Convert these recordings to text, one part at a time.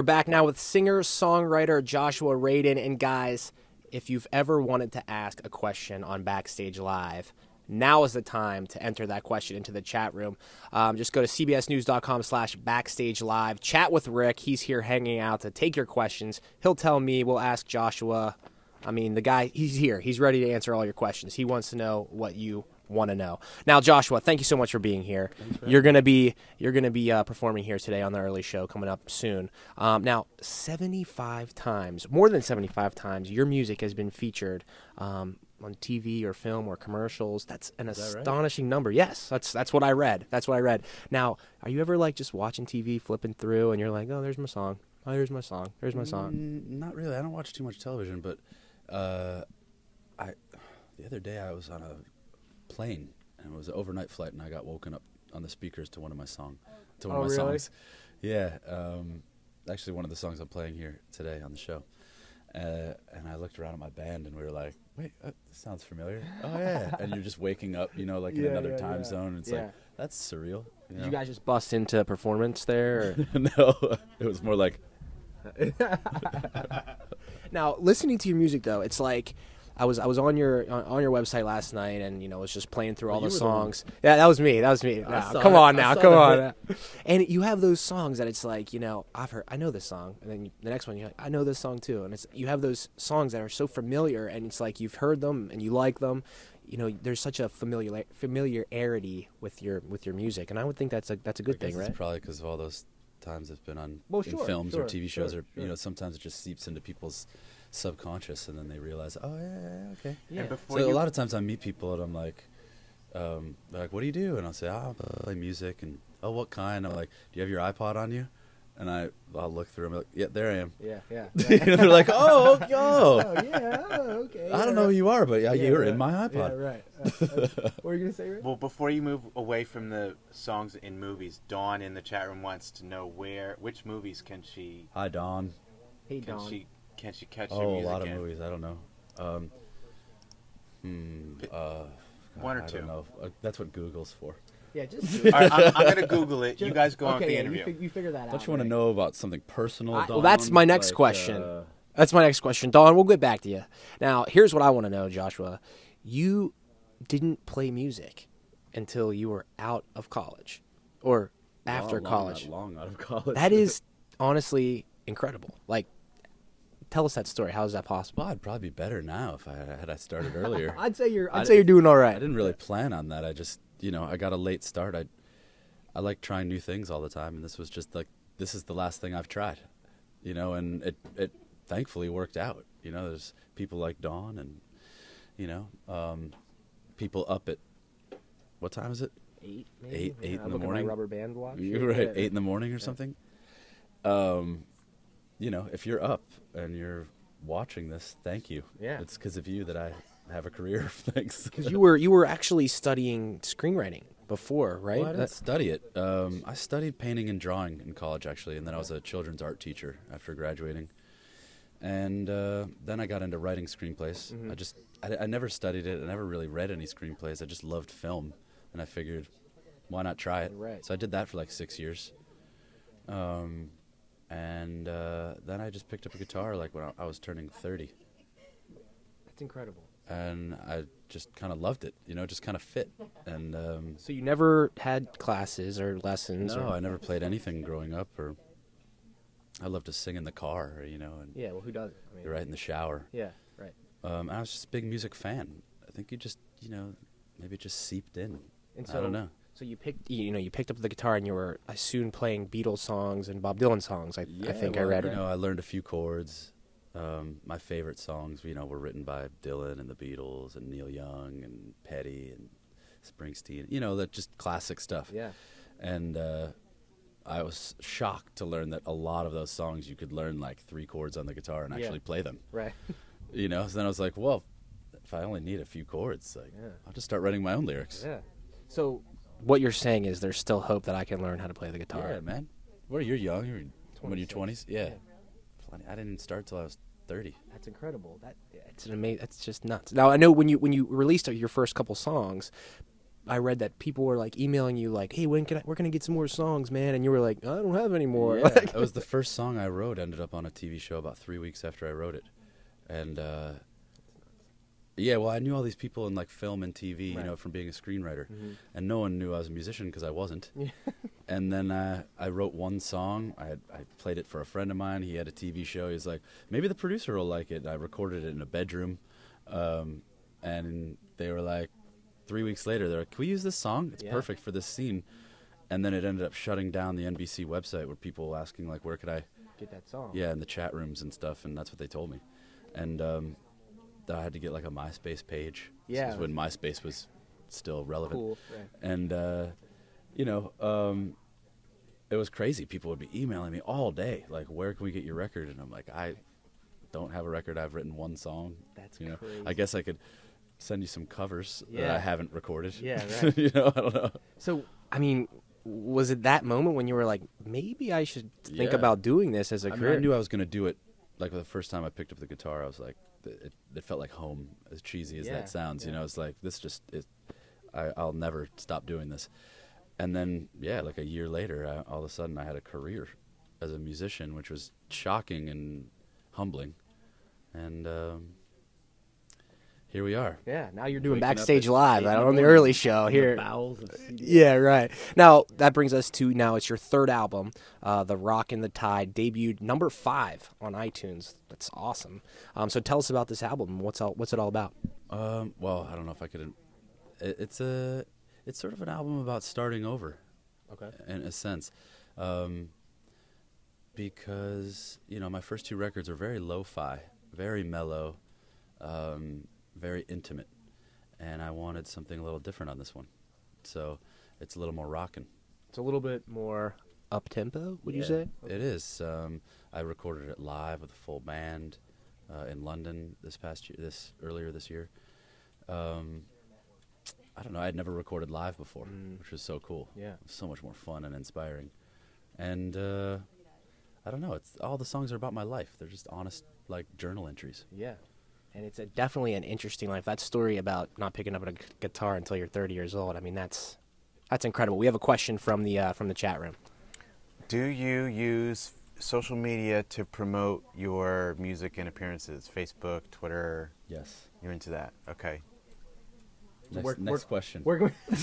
We're back now with singer-songwriter Joshua Radin. And guys, if you've ever wanted to ask a question on Backstage Live, now is the time to enter that question into the chat room. Just go to cbsnews.com/backstage live. Chat with Rick. He's here hanging out to take your questions. He'll tell me. We'll ask Joshua. I mean, the guy, he's here. He's ready to answer all your questions. He wants to know what you want to know. Now, Joshua, thank you so much for being here. You're gonna be performing here today on the early show coming up soon. Now, 75 times, more than 75 times, your music has been featured on TV or film or commercials. That's an astonishing number. Yes, that's what I read. That's what I read. Now, are you ever like just watching TV, flipping through, and you're like, oh, there's my song. Oh, there's my song. There's my song. Not really. I don't watch too much television, but the other day I was on a plane, and it was an overnight flight, and I got woken up on the speakers to one of my songs. Yeah, actually one of the songs I'm playing here today on the show. And I looked around at my band, and we were like, wait, this sounds familiar. Oh, yeah. And you're just waking up, in another time zone. And it's like, that's surreal. Did you guys just bust into performance there? Or? No, it was more like... Now, listening to your music, though, it's like... I was on your website last night, and was just playing through all the songs. Yeah, that was me. Come on now. And you have those songs that it's like, I know this song, and then the next one you're like, I know this song too, and you have those songs that are so familiar, and it's like you've heard them and you like them. There's such a familiarity with your music, and I would think that's a good thing, right? It's probably because of all those times it's been on in films or TV shows, or sometimes it just seeps into people's subconscious, and then they realize, oh yeah, okay. Yeah. So a lot of times I meet people and I'm like, they're like, what do you do? And I'll say, I play music. And oh, what kind? I'm like, do you have your iPod on you? And I'll look through them, like, yeah, there I am. Yeah. They're like, oh, okay. I don't know who you are, but you're in my iPod. Yeah, right. What were you gonna say, Rick? Well, before you move away from the songs in movies, Dawn in the chat room wants to know which movies can she? Hi, Dawn. Hey, Dawn. Can she catch your music? A lot of movies. I don't know. One or I two. Don't know. That's what Google's for. Yeah, just. All right, I'm going to Google it. You guys go on with the interview. You figure that out. Don't you want to know about something personal, Dawn? Well, that's my next question. That's my next question. Dawn, we'll get back to you. Now, here's what I want to know, Joshua. You didn't play music until you were out of college, or after college. Long out of college. That is honestly incredible. Like, tell us that story. How is that possible? Well, I'd probably be better now if I started earlier. I'd say you're doing all right. I didn't really plan on that. I just, I got a late start. I like trying new things all the time, and this was just like, this is the last thing I've tried, and it thankfully worked out. There's people like Dawn, and people up at, what time is it? 8, maybe? 8 in the morning. My rubber band watch. You're right, 8 in the morning or something. If you're up and you're watching this, thank you. Yeah. It's because of you that I have a career. Thanks. Because you were actually studying screenwriting before, right? Well, I didn't study it. I studied painting and drawing in college, actually, and then I was a children's art teacher after graduating. And then I got into writing screenplays. Mm-hmm. I never studied it. I never really read any screenplays. I just loved film, and I figured, why not try it? Right. So I did that for like 6 years. And then I just picked up a guitar like when I was turning 30. That's incredible. And I just kind of loved it, it just kind of fit. And so you never had classes or lessons? No, I never played anything growing up. Or I love to sing in the car, And yeah, well, who doesn't? I mean, right in the shower. Yeah, right. I was just a big music fan. I think you just, maybe it just seeped in. And so, I don't know. So you picked up the guitar, and you were soon playing Beatles songs and Bob Dylan songs. I think I read. I learned a few chords. My favorite songs, were written by Dylan and the Beatles and Neil Young and Petty and Springsteen. That just classic stuff. Yeah. And I was shocked to learn that a lot of those songs you could learn like 3 chords on the guitar and actually play them. Right. So then I was like, well, if I only need a few chords, I'll just start writing my own lyrics. Yeah. So what you're saying is there's still hope that I can learn how to play the guitar. Yeah, man. You're young. You're in your 20s. Yeah. Yeah. I didn't start till I was 30. That's incredible. It's an amazing. That's just nuts. Now I know when you released your first couple songs, I read that people were like emailing you like, "Hey, we're gonna get some more songs, man," and you were like, "I don't have any more." Yeah, it was the first song I wrote. Ended up on a TV show about 3 weeks after I wrote it, and yeah, well, I knew all these people in like film and TV, Right. you know, from being a screenwriter, and no one knew I was a musician because I wasn't. And then I wrote one song. I played it for a friend of mine. He had a TV show. He was like, maybe the producer will like it. And I recorded it in a bedroom, and they were like, 3 weeks later, they're like, can we use this song? It's perfect for this scene. And then it ended up shutting down the NBC website where people were asking, like, where could I Get that song. Yeah, in the chat rooms and stuff, and that's what they told me. And I had to get like a MySpace page. Yeah. This was when MySpace was still relevant. Cool. Right. And, you know, it was crazy. People would be emailing me all day, like, where can we get your record? And I'm like, I don't have a record. I've written one song. That's you know? crazy. I guess I could send you some covers that Yeah. I haven't recorded. Yeah, right. You know, I don't know. So, I mean, was it that moment when you were like, maybe I should think Yeah. about doing this as a I mean, career? I knew I was going to do it. Like, the first time I picked up the guitar, I was like, it felt like home, as cheesy as Yeah, that sounds. You yeah. know, it's like, I'll never stop doing this. And then, yeah, like a year later, all of a sudden I had a career as a musician, which was shocking and humbling. And here we are. Yeah, now you're doing Waking up Backstage at Live 8 in the on the morning early show in the here. bowels of CDs. Yeah, right. Now, that brings us to now it's your third album, The Rock and the Tide, debuted number 5 on iTunes. That's awesome. So tell us about this album. What's it all about? Well, I don't know if I could. It's sort of an album about starting over. Okay. In a sense, because you know my first 2 records are very lo-fi, very mellow, very intimate, and I wanted something a little different on this one, so it's a little more rockin'. It's a little bit more up-tempo, would you say? It is. I recorded it live with a full band in London earlier this year. I don't know. I'd never recorded live before, which was so cool. Yeah. It was so much more fun and inspiring. And I don't know. It's all the songs are about my life. They're just honest, like journal entries. Yeah. And it's definitely an interesting life. That story about not picking up a guitar until you're 30 years old, I mean, that's incredible. We have a question from the chat room. Do you use social media to promote your music and appearances? Facebook, Twitter? Yes. You're into that? Okay. Next question.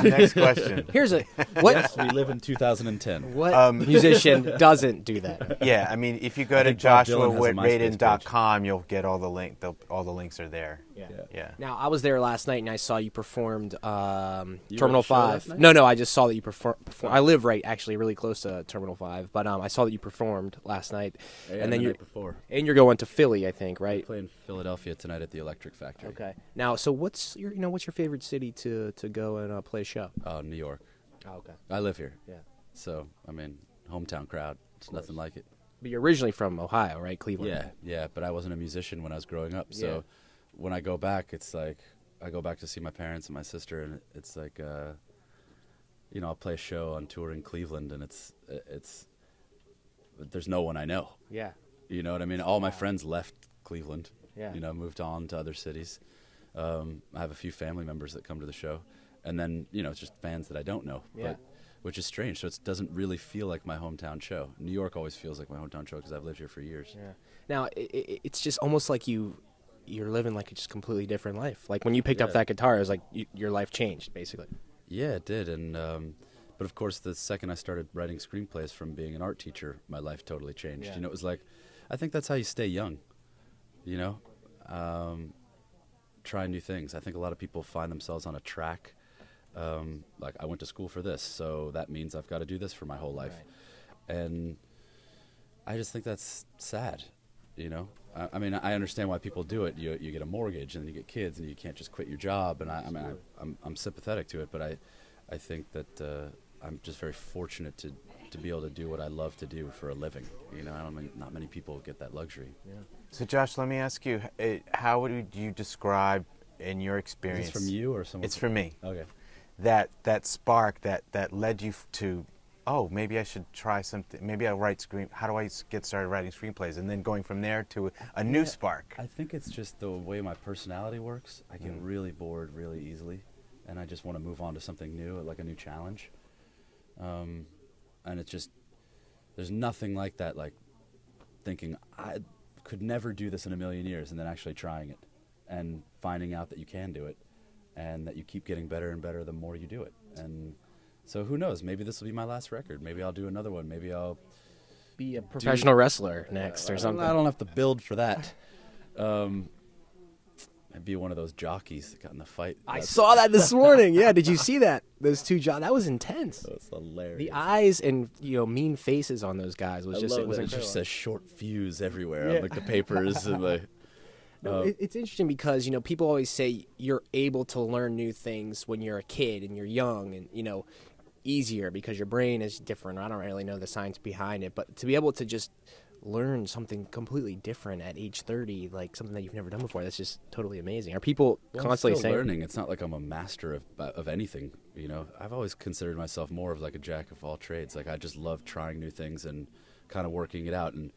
Next question. Here's what Yes, we live in 2010. what musician doesn't do that? Yeah, I mean, if you go to think Bob Dylan has a MySpace joshuaradin.com, you'll get all the all the links are there. Yeah. Yeah. Now, I was there last night, and I saw you performed You were Terminal at the show last 5. night? No, I just saw that you performed. I live actually really close to Terminal 5, but I saw that you performed last night. Yeah, and then the you're night before. and you're going to Philly, I think, right? Playing Philadelphia tonight at the Electric Factory. Okay. Now, so what's your favorite city to go and play a show? Oh, New York. Oh, okay. I live here. Yeah. So, I mean, hometown crowd. It's nothing like it. But you're originally from Ohio, right? Cleveland. Yeah, but I wasn't a musician when I was growing up. So Yeah. when I go back, it's like I go back to see my parents and my sister, and it's like, you know, I'll play a show on tour in Cleveland, and it's there's no one I know. Yeah. You know what I mean? All my friends left Cleveland. Yeah. You know, moved on to other cities. I have a few family members that come to the show, and then you know, it's just fans that I don't know. Yeah. But, which is strange. So it doesn't really feel like my hometown show. New York always feels like my hometown show because I've lived here for years. Yeah. Now, it's just almost like you're living like a just completely different life. Like when you picked up Yeah. that guitar, it was like your life changed, basically. Yeah, it did. And but of course, the second I started writing screenplays from being an art teacher, my life totally changed. Yeah. You know, it was like, I think that's how you stay young. You know, try new things. I think a lot of people find themselves on a track. Like I went to school for this, so that means I've got to do this for my whole life. Right. And I just think that's sad. You know, I mean, I understand why people do it. You get a mortgage, and then you get kids, and you can't just quit your job. And I mean, I'm sympathetic to it, but I think that I'm just very fortunate to be able to do what I love to do for a living. You know, not many people get that luxury. Yeah. So, Josh, let me ask you, how would you describe, in your experience? Is this from you or someone? It's from me. Okay. That spark that led you to, oh, maybe I should try something. Maybe I'll write how do I get started writing screenplays? And then going from there to a new spark. I think it's just the way my personality works. I get really bored really easily. and I just want to move on to something new, like a new challenge. And it's just, there's nothing like that, like thinking I could never do this in a million years, and then actually trying it and finding out that you can do it, and that you keep getting better and better the more you do it. And so who knows, maybe this will be my last record. Maybe I'll do another one. Maybe I'll be a professional wrestler next or something. I don't have to build for that. I'd be one of those jockeys that got in the fight. I saw that this morning. Yeah, did you see that? Those two that was intense. That's hilarious. The eyes and mean faces on those guys was just it was just says short fuse everywhere on like the papers and like. No, it's interesting because people always say you're able to learn new things when you're a kid and you're young and easier because your brain is different. I don't really know the science behind it, but to be able to just learn something completely different at age 30, like something that you've never done before, that's just totally amazing. Are people constantly saying learning? It's not like I'm a master of anything. I've always considered myself more of like a jack of all trades. Like I just love trying new things and kind of working it out. And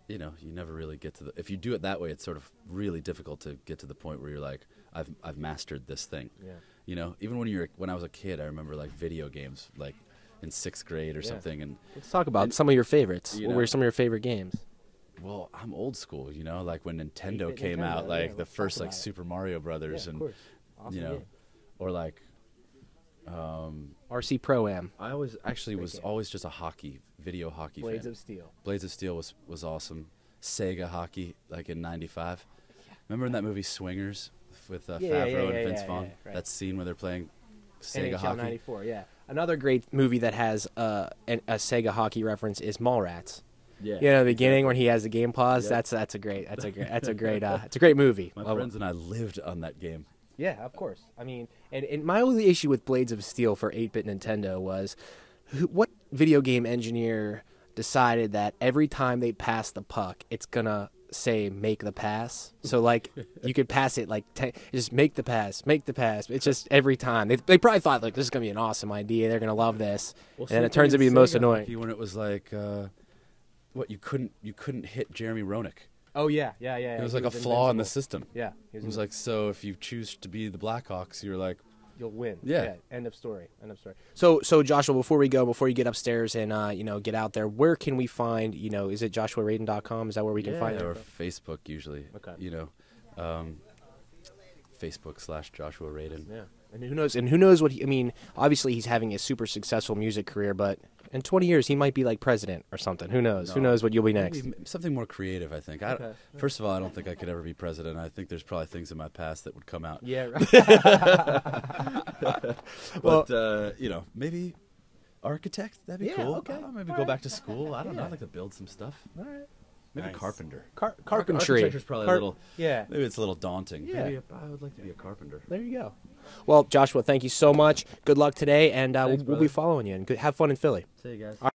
you never really get to if you do it that way, it's sort of really difficult to get to the point where you're like, I've mastered this thing. Yeah. Even when I was a kid, I remember like video games, like in 6th grade or something. And let's talk about some of your favorites. What were some of your favorite games? Well, I'm old school, like when Nintendo came out, like the first like Super Mario Brothers, and awesome game. Or like RC Pro-Am. I always always just a video hockey Blades fan. of Steel. Blades of Steel was awesome. Sega hockey, like in '95. Remember in that movie Swingers with Favreau and Vince Vaughn? Right. That scene where they're playing Sega NHL hockey. '94, yeah. Another great movie that has a Sega hockey reference is Mallrats. Yeah. The beginning when he has the game pause. Yep. That's a great movie. My friends and I lived on that game. Yeah, of course. I mean, and my only issue with Blades of Steel for 8-bit Nintendo was what video game engineer decided that every time they pass the puck, it's gonna say make the pass. So like you could pass it like just make the pass. It's just every time. They probably thought like this is gonna be an awesome idea. They're gonna love this, and it turns to be the most annoying. When it was like, you couldn't hit Jeremy Roenick. Oh yeah. It was like a flaw in the system. Yeah, it was like, so if you choose to be the Blackhawks, you're like, you'll win. Yeah. End of story. So Joshua, before you get upstairs and get out there, where can we find is it joshuaradin.com? Is that where we can find it? Or Facebook usually. Okay. Facebook/Joshua Radin. Yeah. And who knows what obviously he's having a super successful music career, but in 20 years he might be like president or something. Who knows? Who knows what you'll be next? Maybe something more creative, I think. First of all, I don't think I could ever be president. I think there's probably things in my past that would come out. Yeah, right. But maybe architect, that'd be cool. Okay. Maybe go back to school. I don't know. I'd like to build some stuff. All right. Maybe Nice. carpenter. Carpentry. Architecture's probably a little. Yeah. Maybe it's a little daunting. Yeah. Maybe I would like to be a carpenter. There you go. Well, Joshua, thank you so much. Good luck today, and Thanks, we'll be following you. And have fun in Philly. See you guys. All